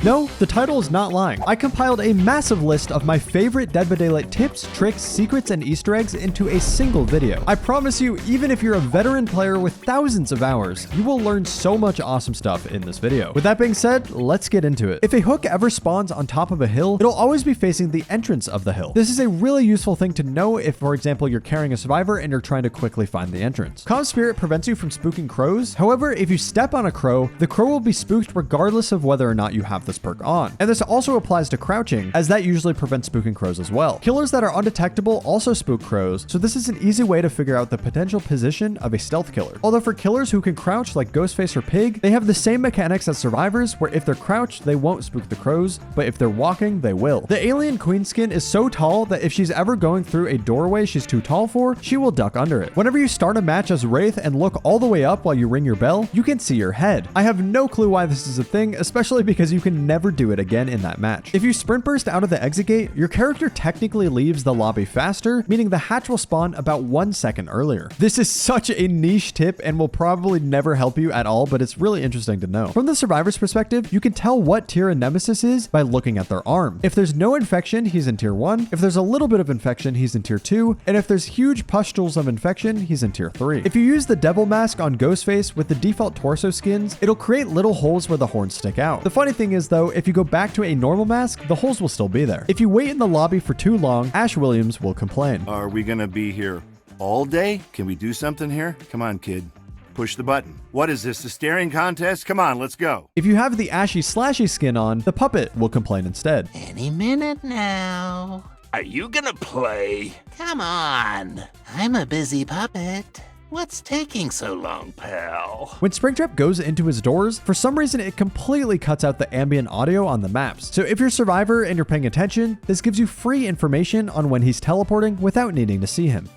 No, the title is not lying. I compiled a massive list of my favorite Dead by Daylight tips, tricks, secrets, and Easter eggs into a single video. I promise you, even if you're a veteran player with thousands of hours, you will learn so much awesome stuff in this video. With that being said, let's get into it. If a hook ever spawns on top of a hill, it'll always be facing the entrance of the hill. This is a really useful thing to know if, for example, you're carrying a survivor and you're trying to quickly find the entrance. Calm Spirit prevents you from spooking crows. However, if you step on a crow, the crow will be spooked regardless of whether or not you have this perk on. And this also applies to crouching, as that usually prevents spooking crows as well. Killers that are undetectable also spook crows, so this is an easy way to figure out the potential position of a stealth killer. Although for killers who can crouch like Ghostface or Pig, they have the same mechanics as survivors, where if they're crouched, they won't spook the crows, but if they're walking, they will. The alien queen skin is so tall that if she's ever going through a doorway she's too tall for, she will duck under it. Whenever you start a match as Wraith and look all the way up while you ring your bell, you can see your head. I have no clue why this is a thing, especially because you can never do it again in that match. If you sprint burst out of the exit gate, your character technically leaves the lobby faster, meaning the hatch will spawn about 1 second earlier. This is such a niche tip and will probably never help you at all, but it's really interesting to know. From the survivor's perspective, you can tell what tier a nemesis is by looking at their arm. If there's no infection, he's in tier 1. If there's a little bit of infection, he's in tier 2. And if there's huge pustules of infection, he's in tier 3. If you use the devil mask on Ghostface with the default torso skins, it'll create little holes where the horns stick out. The funny thing is though, if you go back to a normal mask, the holes will still be there. If you wait in the lobby for too long, Ash Williams will complain. Are we gonna be here all day? Can we do something here? Come on, kid. Push the button. What is this, a staring contest? Come on, let's go. If you have the Ashy Slashy skin on, the puppet will complain instead. Any minute now. Are you gonna play? Come on. I'm a busy puppet. What's taking so long, pal? When Springtrap goes into his doors, for some reason it completely cuts out the ambient audio on the maps. So if you're a survivor and you're paying attention, this gives you free information on when he's teleporting without needing to see him.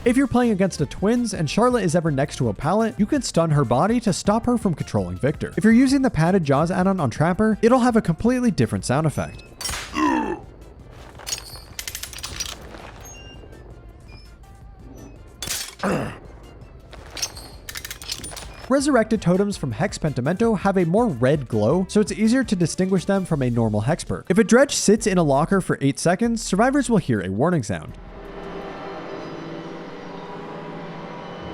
If you're playing against a twins and Charlotte is ever next to a pallet, you can stun her body to stop her from controlling Victor. If you're using the padded jaws add-on on Trapper, it'll have a completely different sound effect. Resurrected totems from Hex Pentimento have a more red glow, so it's easier to distinguish them from a normal Hex perk. If a dredge sits in a locker for 8 seconds, survivors will hear a warning sound.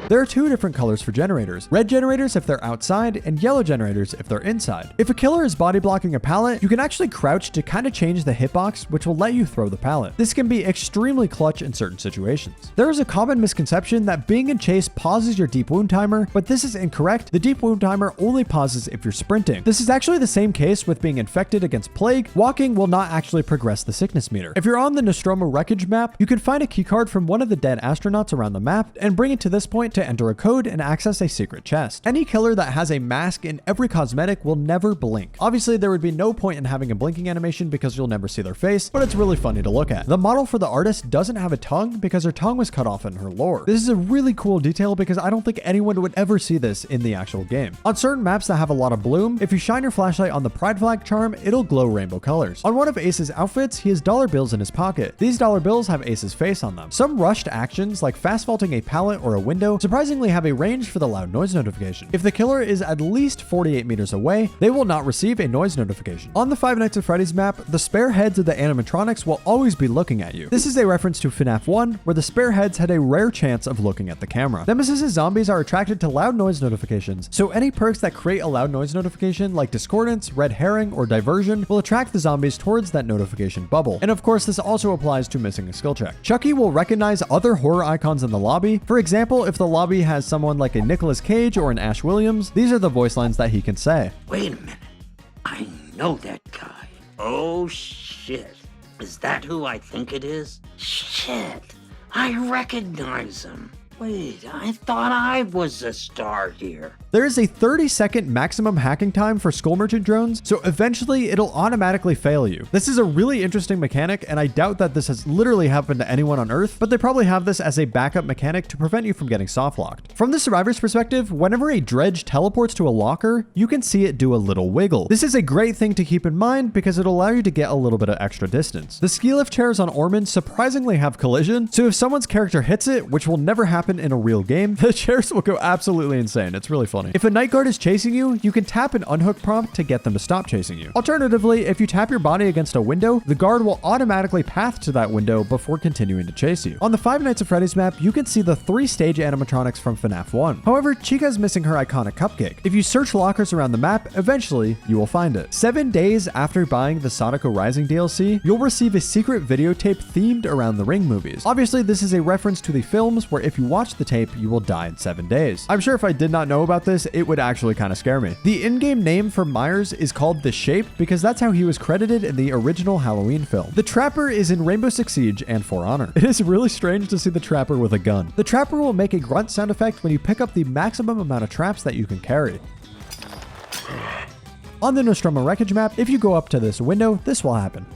There are 2 different colors for generators. Red generators if they're outside, and yellow generators if they're inside. If a killer is body blocking a pallet, you can actually crouch to kind of change the hitbox, which will let you throw the pallet. This can be extremely clutch in certain situations. There is a common misconception that being in chase pauses your deep wound timer, but this is incorrect. The deep wound timer only pauses if you're sprinting. This is actually the same case with being infected against plague. Walking will not actually progress the sickness meter. If you're on the Nostromo wreckage map, you can find a keycard from one of the dead astronauts around the map and bring it to this point to enter a code and access a secret chest. Any killer that has a mask in every cosmetic will never blink. Obviously, there would be no point in having a blinking animation because you'll never see their face, but it's really funny to look at. The model for the artist doesn't have a tongue because her tongue was cut off in her lore. This is a really cool detail because I don't think anyone would ever see this in the actual game. On certain maps that have a lot of bloom, if you shine your flashlight on the pride flag charm, it'll glow rainbow colors. On one of Ace's outfits, he has dollar bills in his pocket. These dollar bills have Ace's face on them. Some rushed actions, like fast vaulting a pallet or a window, surprisingly have a range for the loud noise notification. If the killer is at least 48 meters away, they will not receive a noise notification. On the Five Nights at Freddy's map, the spare heads of the animatronics will always be looking at you. This is a reference to FNAF 1, where the spare heads had a rare chance of looking at the camera. Nemesis's zombies are attracted to loud noise notifications, so any perks that create a loud noise notification, like Discordance, Red Herring, or Diversion, will attract the zombies towards that notification bubble. And of course, this also applies to missing a skill check. Chucky will recognize other horror icons in the lobby. For example, if the lobby has someone like a Nicolas Cage or an Ash Williams, these are the voice lines that he can say. Wait a minute. I know that guy. Oh, shit. Is that who I think it is? Shit. I recognize him. Wait, I thought I was a star here. There is a 30-second maximum hacking time for Skull Merchant drones, so eventually it'll automatically fail you. This is a really interesting mechanic, and I doubt that this has literally happened to anyone on Earth, but they probably have this as a backup mechanic to prevent you from getting soft-locked. From the survivor's perspective, whenever a dredge teleports to a locker, you can see it do a little wiggle. This is a great thing to keep in mind because it'll allow you to get a little bit of extra distance. The ski lift chairs on Ormond surprisingly have collision, so if someone's character hits it, which will never happen happen in a real game, the chairs will go absolutely insane. It's really funny. If a night guard is chasing you, you can tap an unhook prompt to get them to stop chasing you. Alternatively, if you tap your body against a window, the guard will automatically path to that window before continuing to chase you. On the Five Nights at Freddy's map, you can see the 3-stage animatronics from FNAF 1. However, Chica's missing her iconic cupcake. If you search lockers around the map, eventually you will find it. 7 days after buying the Sonic Rising DLC, you'll receive a secret videotape themed around the Ring movies. Obviously, this is a reference to the films where if you watch the tape, you will die in 7 days. I'm sure if I did not know about this, it would actually kind of scare me. The in-game name for Myers is called The Shape because that's how he was credited in the original Halloween film. The Trapper is in Rainbow Six Siege and For Honor. It is really strange to see the Trapper with a gun. The Trapper will make a grunt sound effect when you pick up the maximum amount of traps that you can carry. On the Nostromo Wreckage map, if you go up to this window, this will happen.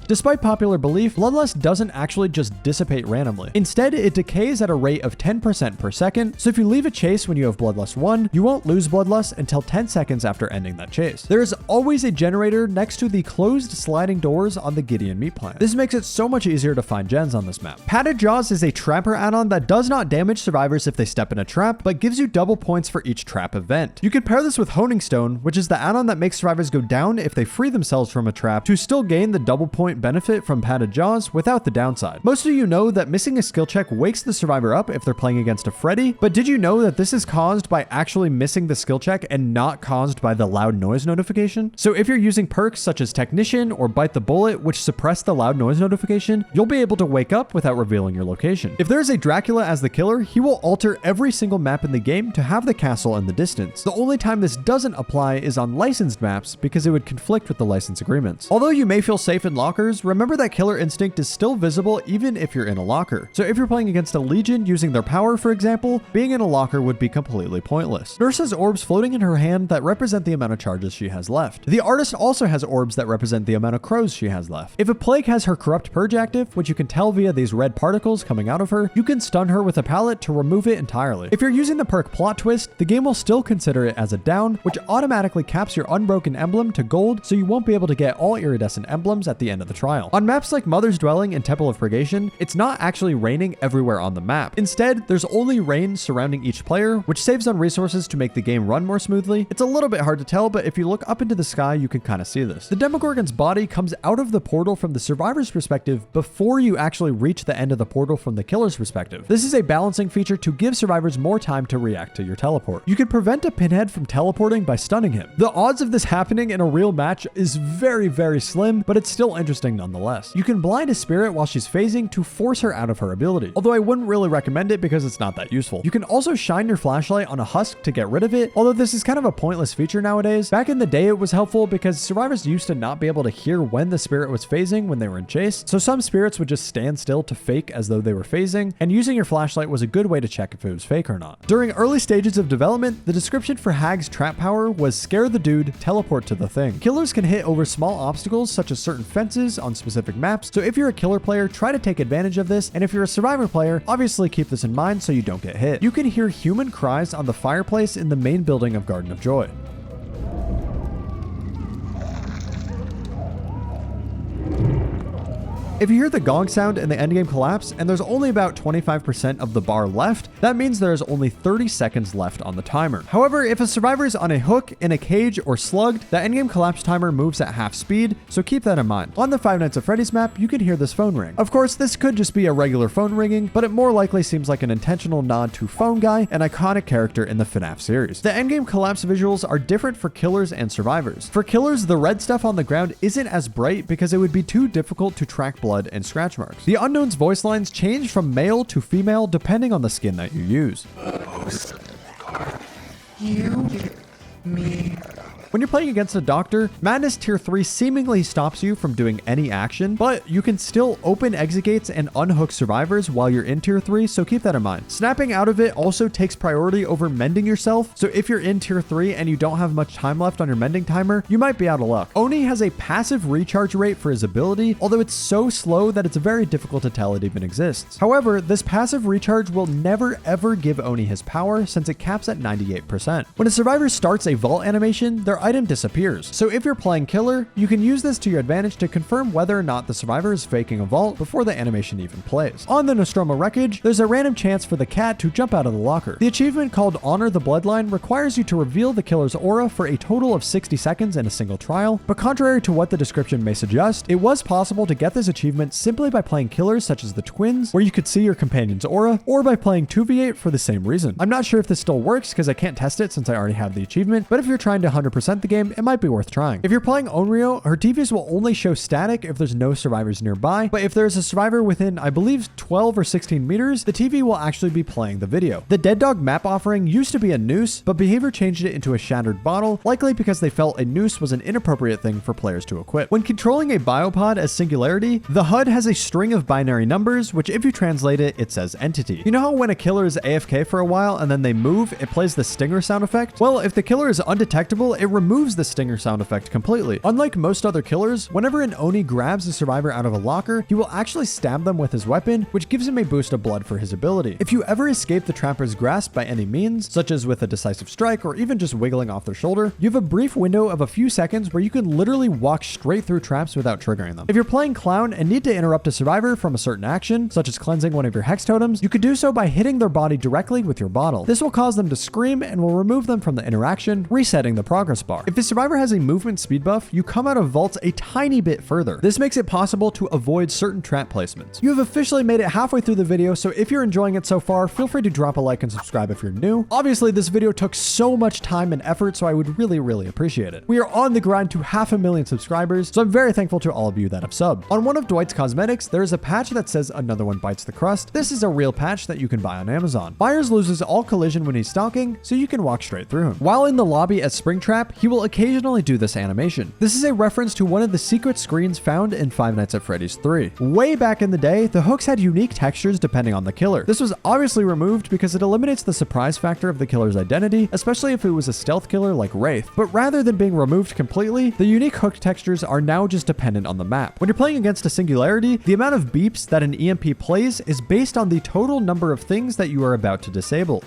Despite popular belief, bloodlust doesn't actually just dissipate randomly. Instead, it decays at a rate of 10% per second, so if you leave a chase when you have bloodlust 1, you won't lose bloodlust until 10 seconds after ending that chase. There is always a generator next to the closed sliding doors on the Gideon meat plant. This makes it so much easier to find gens on this map. Padded Jaws is a trapper add-on that does not damage survivors if they step in a trap, but gives you double points for each trap event. You can pair this with Honing Stone, which is the add-on that makes survivors go down if they free themselves from a trap to still gain the double point benefit from Padded Jaws without the downside. Most of you know that missing a skill check wakes the survivor up if they're playing against a Freddy, but did you know that this is caused by actually missing the skill check and not caused by the loud noise notification? So if you're using perks such as Technician or Bite the Bullet, which suppress the loud noise notification, you'll be able to wake up without revealing your location. If there's a Dracula as the killer, he will alter every single map in the game to have the castle in the distance. The only time this doesn't apply is on licensed maps because it would conflict with the license agreements. Although you may feel safe in lockers, remember that Killer Instinct is still visible even if you're in a locker. So if you're playing against a Legion using their power, for example, being in a locker would be completely pointless. Nurse has orbs floating in her hand that represent the amount of charges she has left. The artist also has orbs that represent the amount of crows she has left. If a Plague has her Corrupt Purge active, which you can tell via these red particles coming out of her, you can stun her with a pallet to remove it entirely. If you're using the perk Plot Twist, the game will still consider it as a down, which automatically caps your unbroken emblem to gold, so you won't be able to get all iridescent emblems at the end of the trial. On maps like Mother's Dwelling and Temple of Purgation, it's not actually raining everywhere on the map. Instead, there's only rain surrounding each player, which saves on resources to make the game run more smoothly. It's a little bit hard to tell, but if you look up into the sky, you can kind of see this. The Demogorgon's body comes out of the portal from the survivor's perspective before you actually reach the end of the portal from the killer's perspective. This is a balancing feature to give survivors more time to react to your teleport. You can prevent a pinhead from teleporting by stunning him. The odds of this happening in a real match is very, very slim, but it's still interesting nonetheless. You can blind a spirit while she's phasing to force her out of her ability, although I wouldn't really recommend it because it's not that useful. You can also shine your flashlight on a husk to get rid of it, although this is kind of a pointless feature nowadays. Back in the day, it was helpful because survivors used to not be able to hear when the spirit was phasing when they were in chase, so some spirits would just stand still to fake as though they were phasing, and using your flashlight was a good way to check if it was fake or not. During early stages of development, the description for Hag's trap power was scare the dude, teleport to the thing. Killers can hit over small obstacles such as certain fences on specific maps, so if you're a killer player, try to take advantage of this, and if you're a survivor player, obviously keep this in mind so you don't get hit. You can hear human cries on the fireplace in the main building of Garden of Joy. If you hear the gong sound and the endgame collapse, and there's only about 25% of the bar left, that means there is only 30 seconds left on the timer. However, if a survivor is on a hook, in a cage, or slugged, the endgame collapse timer moves at half speed, so keep that in mind. On the Five Nights at Freddy's map, you can hear this phone ring. Of course, this could just be a regular phone ringing, but it more likely seems like an intentional nod to Phone Guy, an iconic character in the FNAF series. The endgame collapse visuals are different for killers and survivors. For killers, the red stuff on the ground isn't as bright because it would be too difficult to track blood and scratch marks. The Unknown's voice lines change from male to female depending on the skin that you use. When you're playing against a doctor, Madness Tier 3 seemingly stops you from doing any action, but you can still open exit gates and unhook survivors while you're in Tier 3, so keep that in mind. Snapping out of it also takes priority over mending yourself, so if you're in Tier 3 and you don't have much time left on your mending timer, you might be out of luck. Oni has a passive recharge rate for his ability, although it's so slow that it's very difficult to tell it even exists. However, this passive recharge will never ever give Oni his power since it caps at 98%. When a survivor starts a vault animation, their your item disappears. So if you're playing killer, you can use this to your advantage to confirm whether or not the survivor is faking a vault before the animation even plays. On the Nostromo wreckage, there's a random chance for the cat to jump out of the locker. The achievement called Honor the Bloodline requires you to reveal the killer's aura for a total of 60 seconds in a single trial, but contrary to what the description may suggest, it was possible to get this achievement simply by playing killers such as the twins, where you could see your companion's aura, or by playing 2v8 for the same reason. I'm not sure if this still works because I can't test it since I already have the achievement, but if you're trying to 100% the game, it might be worth trying. If you're playing Onryo, her TVs will only show static if there's no survivors nearby, but if there's a survivor within, I believe, 12 or 16 meters, the TV will actually be playing the video. The Dead Dog map offering used to be a noose, but Behavior changed it into a shattered bottle, likely because they felt a noose was an inappropriate thing for players to equip. When controlling a biopod as Singularity, the HUD has a string of binary numbers, which if you translate it, it says entity. You know how when a killer is AFK for a while and then they move, it plays the stinger sound effect? Well, if the killer is undetectable, it removes the stinger sound effect completely. Unlike most other killers, whenever an Oni grabs a survivor out of a locker, he will actually stab them with his weapon, which gives him a boost of blood for his ability. If you ever escape the Trapper's grasp by any means, such as with a decisive strike or even just wiggling off their shoulder, you have a brief window of a few seconds where you can literally walk straight through traps without triggering them. If you're playing Clown and need to interrupt a survivor from a certain action, such as cleansing one of your hex totems, you could do so by hitting their body directly with your bottle. This will cause them to scream and will remove them from the interaction, resetting the progress bar. If the survivor has a movement speed buff, you come out of vaults a tiny bit further. This makes it possible to avoid certain trap placements. You have officially made it halfway through the video, so if you're enjoying it so far, feel free to drop a like and subscribe if you're new. Obviously, this video took so much time and effort, so I would really appreciate it. We are on the grind to 500,000 subscribers, so I'm very thankful to all of you that have subbed. On one of Dwight's cosmetics, there is a patch that says Another One Bites the Crust. This is a real patch that you can buy on Amazon. Myers loses all collision when he's stalking, so you can walk straight through him. While in the lobby as Springtrap, he will occasionally do this animation. This is a reference to one of the secret screens found in Five Nights at Freddy's 3. Way back in the day, the hooks had unique textures depending on the killer. This was obviously removed because it eliminates the surprise factor of the killer's identity, especially if it was a stealth killer like Wraith. But rather than being removed completely, the unique hook textures are now just dependent on the map. When you're playing against a Singularity, the amount of beeps that an EMP plays is based on the total number of things that you are about to disable.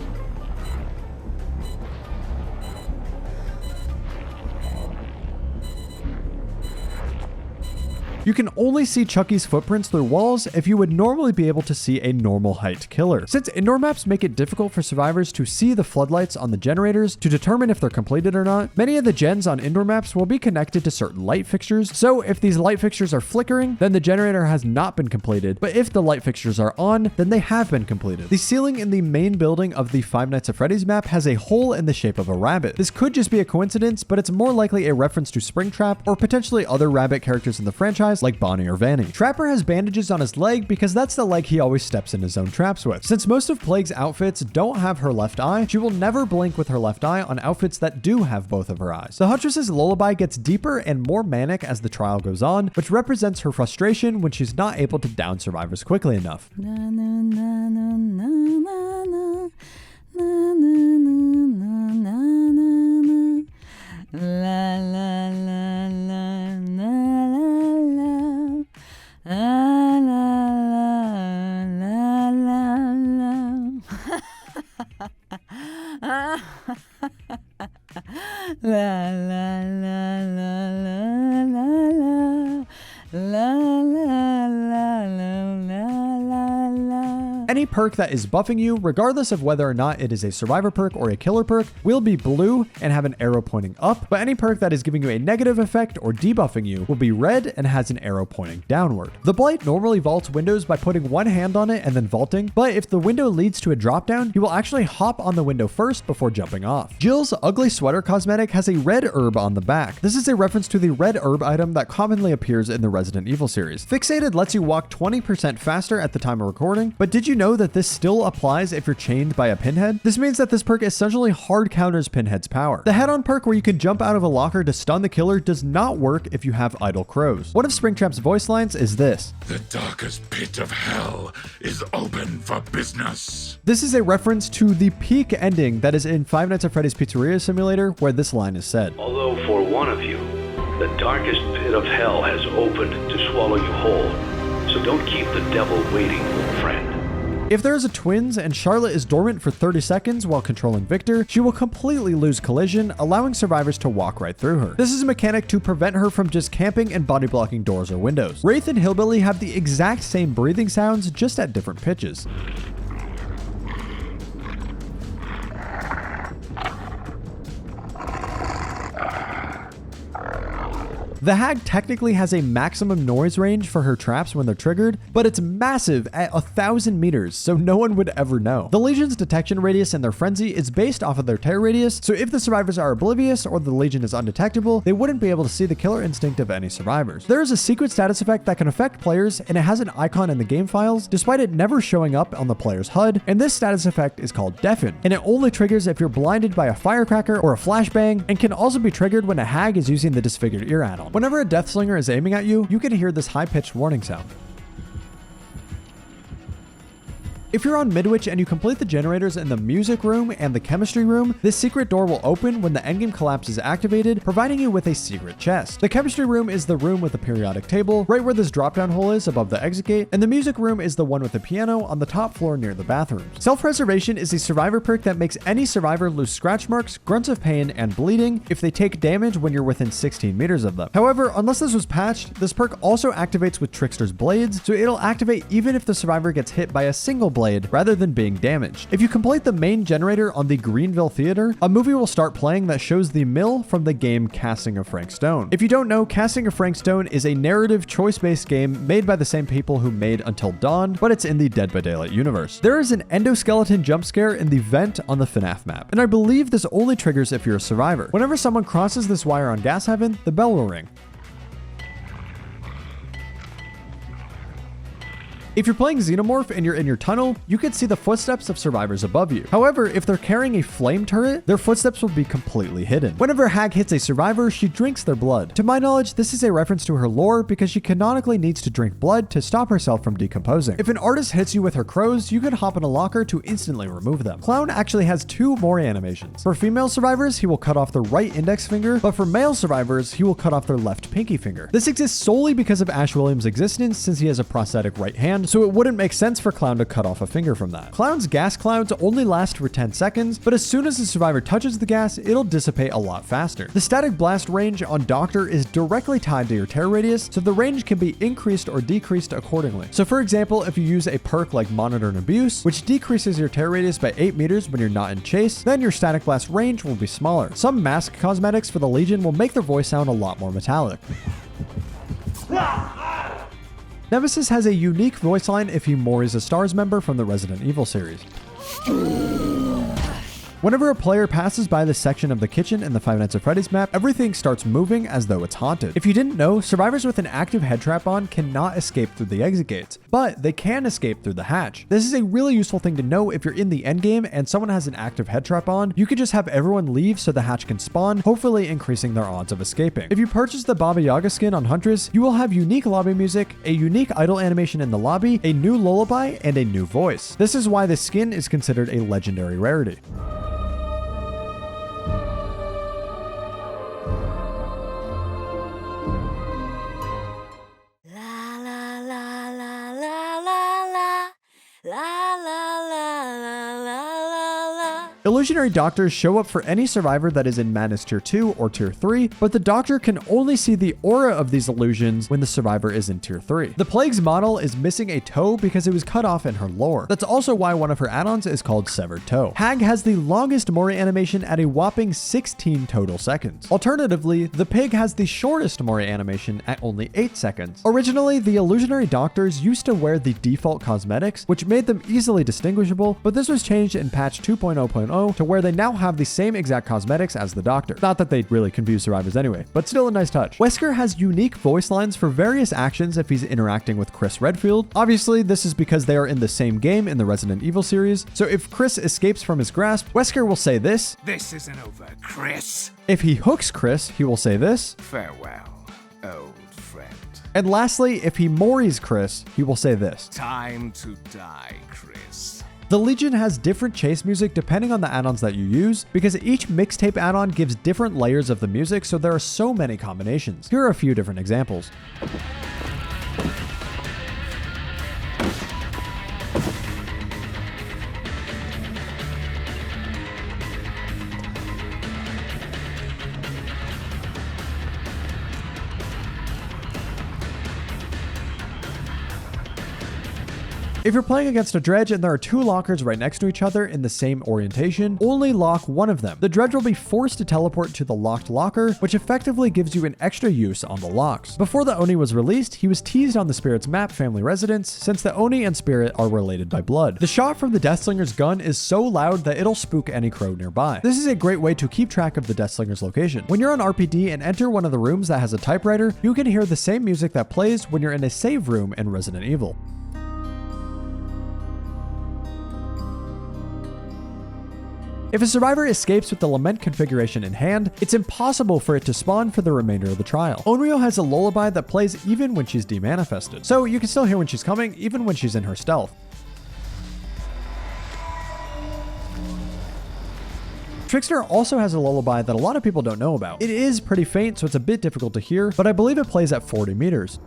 You can only see Chucky's footprints through walls if you would normally be able to see a normal height killer. Since indoor maps make it difficult for survivors to see the floodlights on the generators to determine if they're completed or not, many of the gens on indoor maps will be connected to certain light fixtures. So if these light fixtures are flickering, then the generator has not been completed. But if the light fixtures are on, then they have been completed. The ceiling in the main building of the Five Nights at Freddy's map has a hole in the shape of a rabbit. This could just be a coincidence, but it's more likely a reference to Springtrap or potentially other rabbit characters in the franchise like Bonnie or Vanny. Trapper has bandages on his leg because that's the leg he always steps in his own traps with. Since most of Plague's outfits don't have her left eye, she will never blink with her left eye on outfits that do have both of her eyes. The Huntress's lullaby gets deeper and more manic as the trial goes on, which represents her frustration when she's not able to down survivors quickly enough. Any perk that is buffing you, regardless of whether or not it is a survivor perk or a killer perk, will be blue and have an arrow pointing up, but any perk that is giving you a negative effect or debuffing you will be red and has an arrow pointing downward. The Blight normally vaults windows by putting one hand on it and then vaulting, but if the window leads to a drop down, he will actually hop on the window first before jumping off. Jill's ugly sweater cosmetic has a red herb on the back. This is a reference to the red herb item that commonly appears in the Resident Evil series. Fixated lets you walk 20% faster at the time of recording, but did you know that this still applies if you're chained by a pinhead? This means that this perk essentially hard counters Pinhead's power. The head-on perk where you can jump out of a locker to stun the killer does not work if you have idle crows. One of Springtrap's voice lines is this: "The darkest pit of hell is open for business." This is a reference to the peak ending that is in Five Nights at Freddy's Pizzeria Simulator, where this line is said. Although for one of you, the darkest pit of hell has opened to swallow you whole. So don't keep the devil waiting, friend. If there is a twins and Charlotte is dormant for 30 seconds while controlling Victor, she will completely lose collision, allowing survivors to walk right through her. This is a mechanic to prevent her from just camping and body blocking doors or windows. Wraith and Hillbilly have the exact same breathing sounds, just at different pitches. The Hag technically has a maximum noise range for her traps when they're triggered, but it's massive at 1,000 meters, so no one would ever know. The Legion's detection radius in their frenzy is based off of their terror radius, so if the survivors are oblivious or the Legion is undetectable, they wouldn't be able to see the killer instinct of any survivors. There is a secret status effect that can affect players, and it has an icon in the game files, despite it never showing up on the player's HUD, and this status effect is called Deafen, and it only triggers if you're blinded by a firecracker or a flashbang, and can also be triggered when a Hag is using the disfigured ear add-on. Whenever a Deathslinger is aiming at you, you can hear this high-pitched warning sound. If you're on Midwich and you complete the generators in the music room and the chemistry room, this secret door will open when the endgame collapse is activated, providing you with a secret chest. The chemistry room is the room with the periodic table, right where this drop-down hole is above the exit gate, and the music room is the one with the piano on the top floor near the bathrooms. Self-preservation is a survivor perk that makes any survivor lose scratch marks, grunts of pain, and bleeding if they take damage when you're within 16 meters of them. However, unless this was patched, this perk also activates with Trickster's Blades, so it'll activate even if the survivor gets hit by a single blade rather than being damaged. If you complete the main generator on the Greenville Theater, a movie will start playing that shows the mill from the game Casting of Frank Stone. If you don't know, Casting of Frank Stone is a narrative choice-based game made by the same people who made Until Dawn, but it's in the Dead by Daylight universe. There is an endoskeleton jump scare in the vent on the FNAF map, and I believe this only triggers if you're a survivor. Whenever someone crosses this wire on Gas Heaven, the bell will ring. If you're playing Xenomorph and you're in your tunnel, you can see the footsteps of survivors above you. However, if they're carrying a flame turret, their footsteps will be completely hidden. Whenever Hag hits a survivor, she drinks their blood. To my knowledge, this is a reference to her lore because she canonically needs to drink blood to stop herself from decomposing. If an artist hits you with her crows, you can hop in a locker to instantly remove them. Clown actually has two Mori animations. For female survivors, he will cut off their right index finger, but for male survivors, he will cut off their left pinky finger. This exists solely because of Ash Williams' existence since he has a prosthetic right hand, so it wouldn't make sense for Clown to cut off a finger from that. Clown's gas clouds only last for 10 seconds, but as soon as the survivor touches the gas, it'll dissipate a lot faster. The static blast range on Doctor is directly tied to your terror radius, so the range can be increased or decreased accordingly. So for example, if you use a perk like Monitor and Abuse, which decreases your terror radius by 8 meters when you're not in chase, then your static blast range will be smaller. Some mask cosmetics for the Legion will make their voice sound a lot more metallic. Nemesis has a unique voice line if he Mori's a STARS member from the Resident Evil series. Whenever a player passes by this section of the kitchen in the Five Nights at Freddy's map, everything starts moving as though it's haunted. If you didn't know, survivors with an active head trap on cannot escape through the exit gates, but they can escape through the hatch. This is a really useful thing to know if you're in the endgame and someone has an active head trap on. You could just have everyone leave so the hatch can spawn, hopefully increasing their odds of escaping. If you purchase the Baba Yaga skin on Huntress, you will have unique lobby music, a unique idle animation in the lobby, a new lullaby, and a new voice. This is why this skin is considered a legendary rarity. Illusionary Doctors show up for any survivor that is in Madness Tier 2 or Tier 3, but the Doctor can only see the aura of these illusions when the survivor is in Tier 3. The Plague's model is missing a toe because it was cut off in her lore. That's also why one of her add-ons is called Severed Toe. Hag has the longest Mori animation at a whopping 16 total seconds. Alternatively, the Pig has the shortest Mori animation at only 8 seconds. Originally, the Illusionary Doctors used to wear the default cosmetics, which made them easily distinguishable, but this was changed in patch 2.0.0 to where they now have the same exact cosmetics as the Doctor. Not that they really confuse survivors anyway, but still a nice touch. Wesker has unique voice lines for various actions if he's interacting with Chris Redfield. Obviously, this is because they are in the same game in the Resident Evil series, so if Chris escapes from his grasp, Wesker will say this. This isn't over, Chris. If he hooks Chris, he will say this. Farewell, old friend. And lastly, if he Moris Chris, he will say this. Time to die, Chris. The Legion has different chase music depending on the add-ons that you use, because each mixtape add-on gives different layers of the music, so there are so many combinations. Here are a few different examples. If you're playing against a dredge and there are two lockers right next to each other in the same orientation, only lock one of them. The dredge will be forced to teleport to the locked locker, which effectively gives you an extra use on the locks. Before the Oni was released, he was teased on the Spirit's map family residence, since the Oni and Spirit are related by blood. The shot from the Deathslinger's gun is so loud that it'll spook any crow nearby. This is a great way to keep track of the Deathslinger's location. When you're on RPD and enter one of the rooms that has a typewriter, you can hear the same music that plays when you're in a save room in Resident Evil. If a survivor escapes with the lament configuration in hand, it's impossible for it to spawn for the remainder of the trial. Onryo has a lullaby that plays even when she's demanifested, so you can still hear when she's coming, even when she's in her stealth. Trickster also has a lullaby that a lot of people don't know about. It is pretty faint, so it's a bit difficult to hear, but I believe it plays at 40 meters.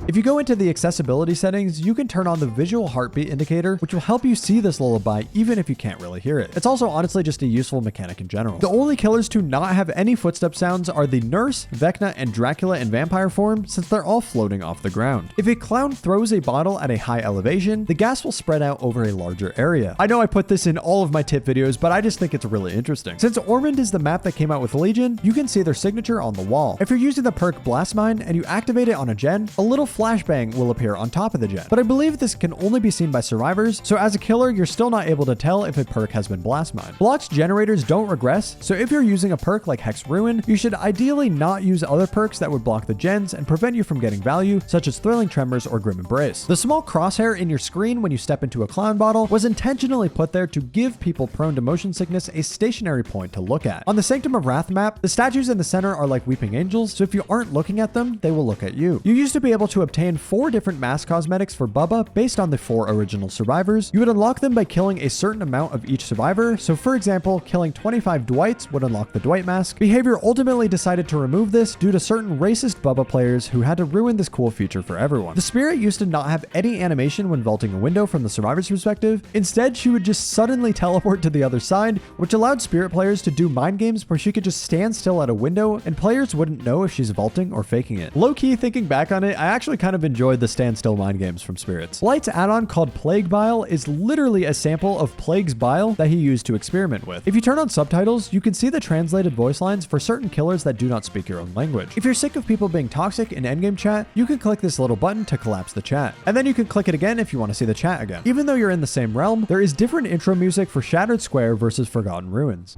If you go into the accessibility settings, you can turn on the visual heartbeat indicator, which will help you see this lullaby even if you can't really hear it. It's also honestly just a useful mechanic in general. The only killers to not have any footstep sounds are the Nurse, Vecna, and Dracula in vampire form, since they're all floating off the ground. If a clown throws a bottle at a high elevation, the gas will spread out over a larger area. I know I put this in all of my tip videos, but I just think it's really interesting. Since Ormond is the map that came out with Legion, you can see their signature on the wall. If you're using the perk Blast Mine and you activate it on a gen, a little flashbang will appear on top of the gen. But I believe this can only be seen by survivors, so as a killer, you're still not able to tell if a perk has been blast mined. Blocked generators don't regress, so if you're using a perk like Hex Ruin, you should ideally not use other perks that would block the gens and prevent you from getting value, such as Thrilling Tremors or Grim Embrace. The small crosshair in your screen when you step into a clown bottle was intentionally put there to give people prone to motion sickness a stationary point to look at. On the Sanctum of Wrath map, the statues in the center are like weeping angels, so if you aren't looking at them, they will look at you. You used to be able to obtain 4 different mask cosmetics for Bubba based on the 4 original survivors. You would unlock them by killing a certain amount of each survivor, so for example, killing 25 Dwights would unlock the Dwight mask. Behavior ultimately decided to remove this due to certain racist Bubba players who had to ruin this cool feature for everyone. The Spirit used to not have any animation when vaulting a window from the survivor's perspective. Instead, she would just suddenly teleport to the other side, which allowed Spirit players to do mind games where she could just stand still at a window and players wouldn't know if she's vaulting or faking it. Low-key, thinking back on it, I actually kind of enjoyed the stand still mind games from Spirits. Light's add-on called Plague Bile is literally a sample of Plague's bile that he used to experiment with. If you turn on subtitles, you can see the translated voice lines for certain killers that do not speak your own language. If you're sick of people being toxic in endgame chat, you can click this little button to collapse the chat. And then you can click it again if you want to see the chat again. Even though you're in the same realm, there is different intro music for Shattered Square versus Forgotten Ruins.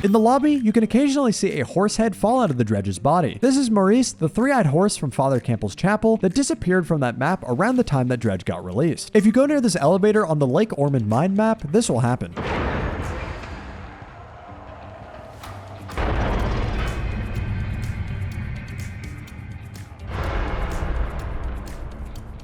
In the lobby, you can occasionally see a horse head fall out of the dredge's body. This is Maurice, the 3-eyed horse from Father Campbell's chapel that disappeared from that map around the time that Dredge got released. If you go near this elevator on the Lake Ormond mine map, this will happen.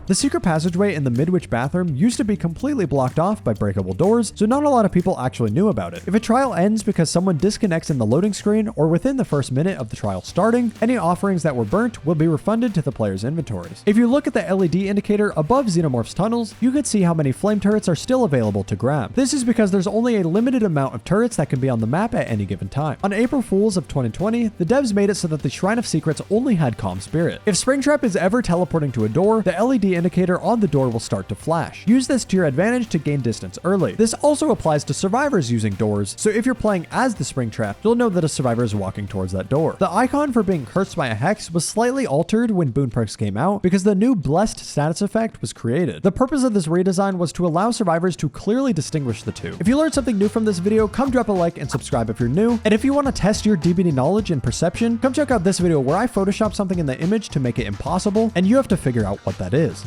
The secret passageway in the Midwich bathroom used to be completely blocked off by breakable doors, so not a lot of people actually knew about it. If a trial ends because someone disconnects in the loading screen or within the first minute of the trial starting, any offerings that were burnt will be refunded to the player's inventories. If you look at the LED indicator above Xenomorph's tunnels, you can see how many flame turrets are still available to grab. This is because there's only a limited amount of turrets that can be on the map at any given time. On April Fools of 2020, the devs made it so that the Shrine of Secrets only had Calm Spirit. If Springtrap is ever teleporting to a door, the LED indicator on the door will start to flash. Use this to your advantage to gain distance early. This also applies to survivors using doors, so if you're playing as the Springtrap, you'll know that a survivor is walking towards that door. The icon for being cursed by a hex was slightly altered when Boon Perks came out because the new Blessed status effect was created. The purpose of this redesign was to allow survivors to clearly distinguish the two. If you learned something new from this video, come drop a like and subscribe if you're new. And if you want to test your DBD knowledge and perception, come check out this video where I Photoshop something in the image to make it impossible, and you have to figure out what that is.